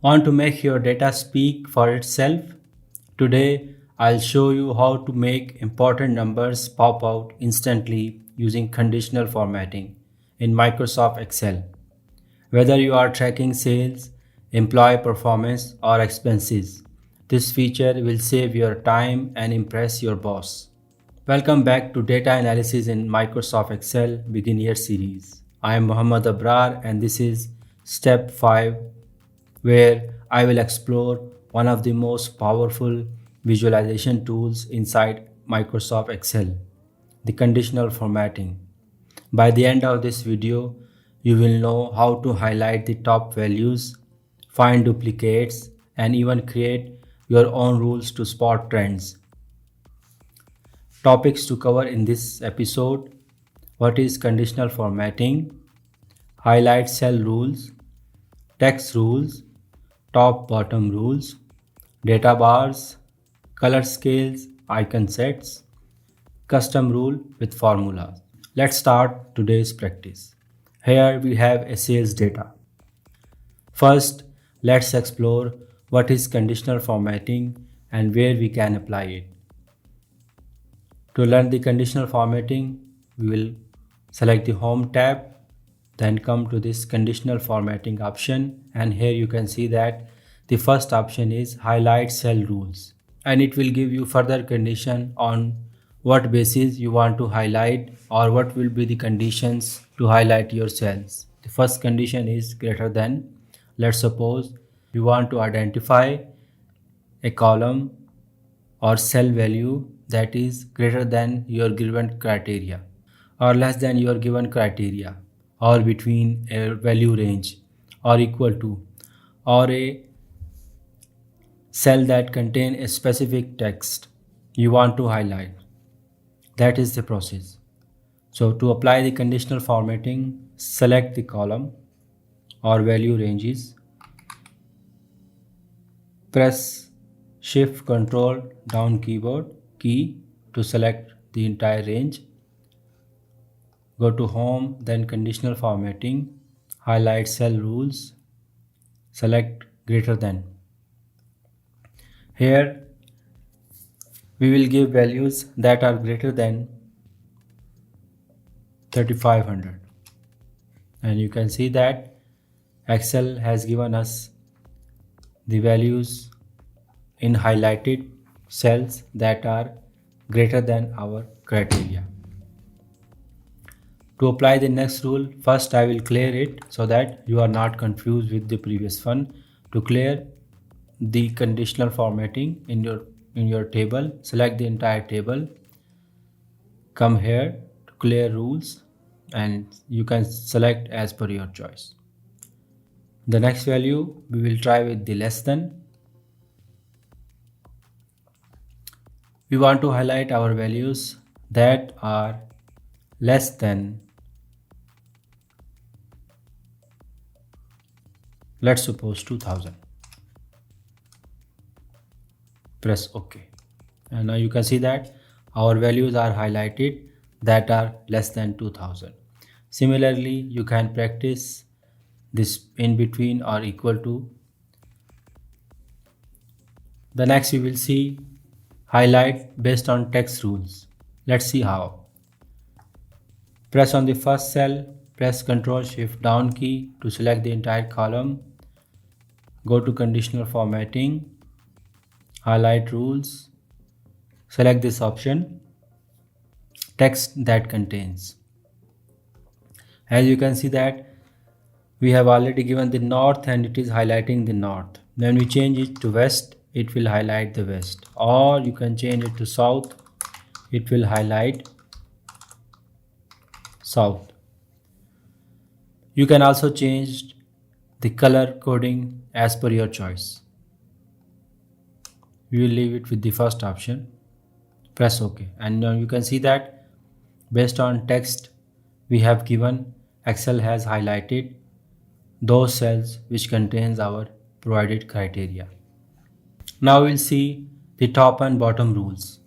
Want to make your data speak for itself? Today, I'll show you how to make important numbers pop out instantly using conditional formatting in Microsoft Excel. Whether you are tracking sales, employee performance, or expenses, this feature will save your time and impress your boss. Welcome back to Data Analysis in Microsoft Excel Beginner Series. I am Muhammad Abrar and this is Step 5, where I will explore one of the most powerful visualization tools inside Microsoft Excel, the conditional formatting. By the end of this video, you will know how to highlight the top values, find duplicates, and even create your own rules to spot trends. Topics to cover in this episode: what is conditional formatting, highlight cell rules, text rules, top bottom rules, data bars, color scales, icon sets, custom rule with formulas. Let's start today's practice. Here we have a sales data. First, let's explore what is conditional formatting and where we can apply it. To learn the conditional formatting, we will select the Home tab, then come to this conditional formatting option, and here you can see that the first option is highlight cell rules, and it will give you further condition on what basis you want to highlight or what will be the conditions to highlight your cells. The first condition is greater than. Let's suppose you want to identify a column or cell value that is greater than your given criteria or less than your given criteria or between a value range or equal to, or a cell that contain a specific text you want to highlight. That is the process. So to apply the conditional formatting, select the column or value ranges, press Shift Control down keyboard key to select the entire range. Go to Home, then Conditional Formatting, highlight cell rules, select greater than. Here we will give values that are greater than 3500, and you can see that Excel has given us the values in highlighted cells that are greater than our criteria. To apply the next rule, first I will clear it so that you are not confused with the previous one. To clear the conditional formatting in your table, select the entire table, come here to clear rules, and you can select as per your choice. The next value we will try with the less than. We want to highlight our values that are less than, let's suppose 2000. Press OK. And now you can see that our values are highlighted that are less than 2000. Similarly, you can practice this in between or equal to. The next we will see highlight based on text rules. Let's see how. Press on the first cell, press Ctrl Shift down key to select the entire column. Go to conditional formatting, highlight rules, select this option, text that contains. As you can see that we have already given the north and it is highlighting the north. When we change it to west, it will highlight the west, or you can change it to south, it will highlight south. You can also change the color coding as per your choice. We will leave it with the first option. Press OK, and now you can see that based on text we have given, Excel has highlighted those cells which contains our provided criteria. Now we'll see the top and bottom rules.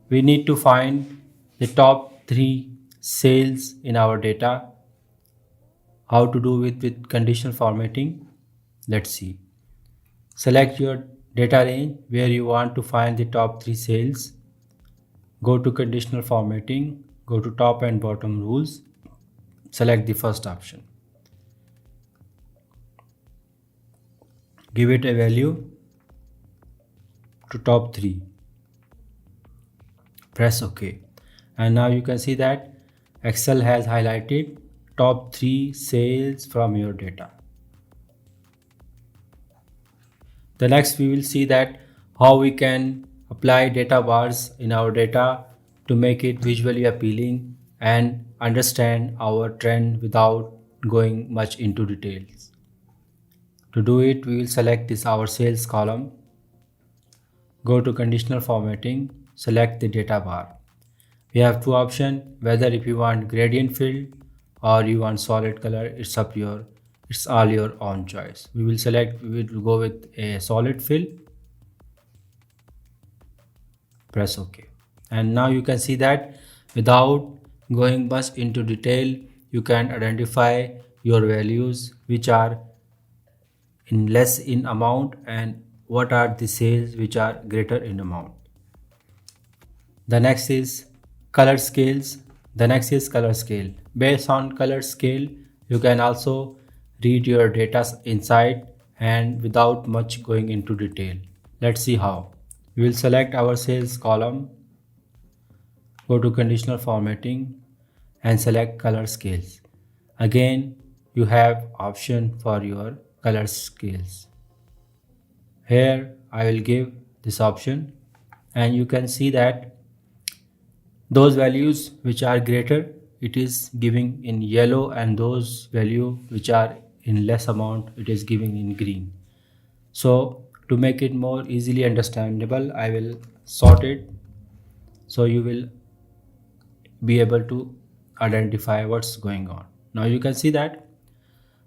We need to find the top 3 sales in our data. How to do it with conditional formatting? Let's see. Select your data range where you want to find the top 3 cells. Go to conditional formatting, go to top and bottom rules, select the first option. Give it a value to top 3. Press OK. And now you can see that Excel has highlighted top 3 cells from your data. The next we will see that how we can apply data bars in our data to make it visually appealing and understand our trend without going much into details. To do it, we will select this our sales column, go to conditional formatting, select the data bar. We have two options, whether if you want gradient fill or you want solid color, it's all your own choice. We will go with a solid fill, press OK. And now you can see that without going much into detail, you can identify your values which are in less in amount and what are the sales which are greater in amount. The next is color scales. The next is color scale. Based on color scale, you can also read your data inside and without much going into detail. Let's see how. We will select our sales column, go to conditional formatting and select color scales. Again, you have option for your color scales. Here I will give this option and you can see that those values which are greater it is giving in yellow and those value which are in less amount it is giving in green. So to make it more easily understandable I will sort it so you will be able to identify what's going on. Now you can see that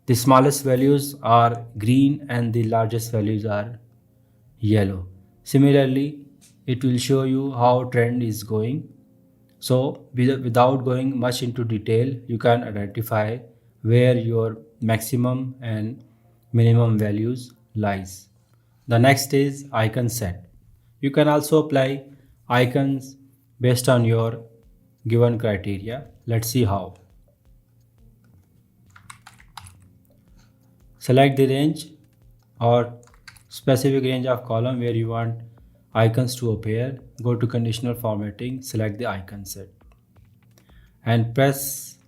the smallest values are green and the largest values are yellow. Similarly, it will show you how trend is going. So without going much into detail, you can identify where your maximum and minimum values lies. The next is icon set. You can also apply icons based on your given criteria. Let's see how. Select the range or specific range of column where you want icons to appear. Go to conditional formatting, select the icon set and press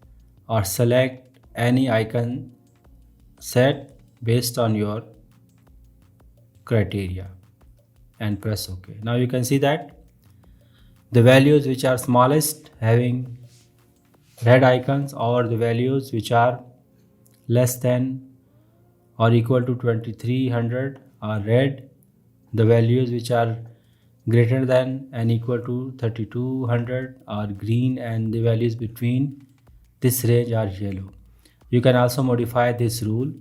or select any icon set based on your criteria and press OK. Now you can see that the values which are smallest having red icons or the values which are less than or equal to 2300 are red. The values which are greater than and equal to 3200 are green and the values between this range are yellow. You can also modify this rule.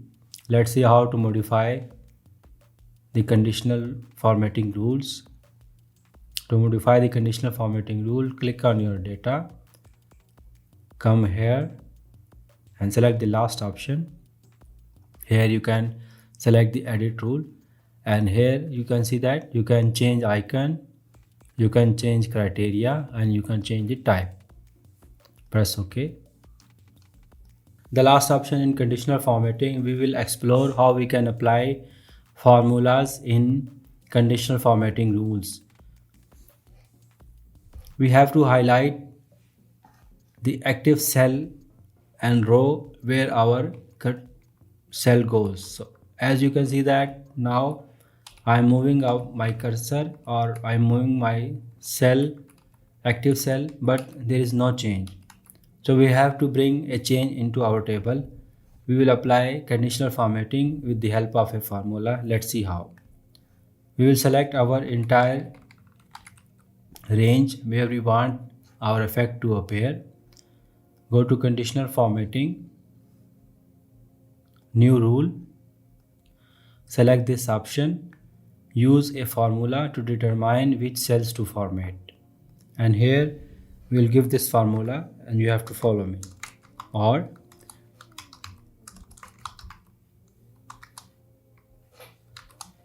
Let's see how to modify the conditional formatting rules. To modify the conditional formatting rule, click on your data, come here and select the last option. Here you can select the edit rule and here you can see that you can change icon, you can change criteria and you can change the type. Press OK. The last option in conditional formatting, we will explore how we can apply formulas in conditional formatting rules. We have to highlight the active cell and row where our cell goes. So as you can see that now I'm moving out my cursor or I'm moving my cell, active cell, but there is no change. So we have to bring a change into our table. We will apply conditional formatting with the help of a formula. Let's see how. We will select our entire range where we want our effect to appear. Go to conditional formatting, new rule, select this option, use a formula to determine which cells to format. And here we will give this formula and you have to follow me. Or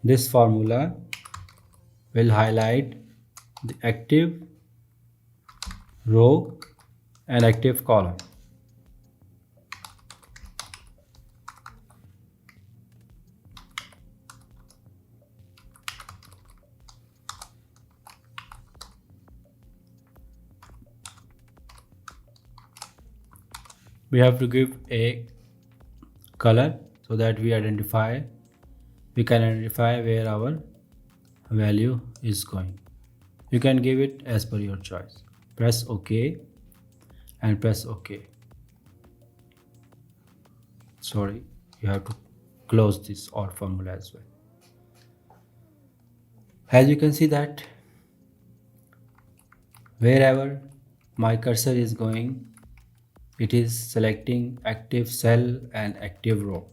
This formula will highlight the active row and active column. We have to give a color so that we can identify where our value is going. You can give it as per your choice. Press OK and press OK. Sorry, you have to close this or formula as well. As you can see that wherever my cursor is going, it is selecting active cell and active row.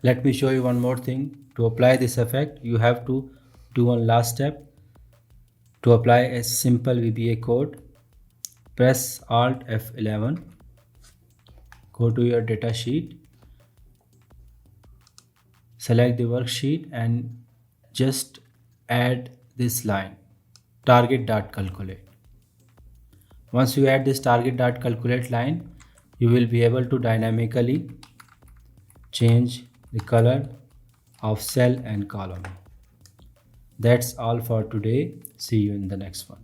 Let me show you one more thing. To apply this effect, you have to do one last step. To apply a simple VBA code, press Alt F11, go to your data sheet, select the worksheet and just add this line, target.calculate. Once you add this target.calculate line, you will be able to dynamically change the color of cell and column. That's all for today. See you in the next one.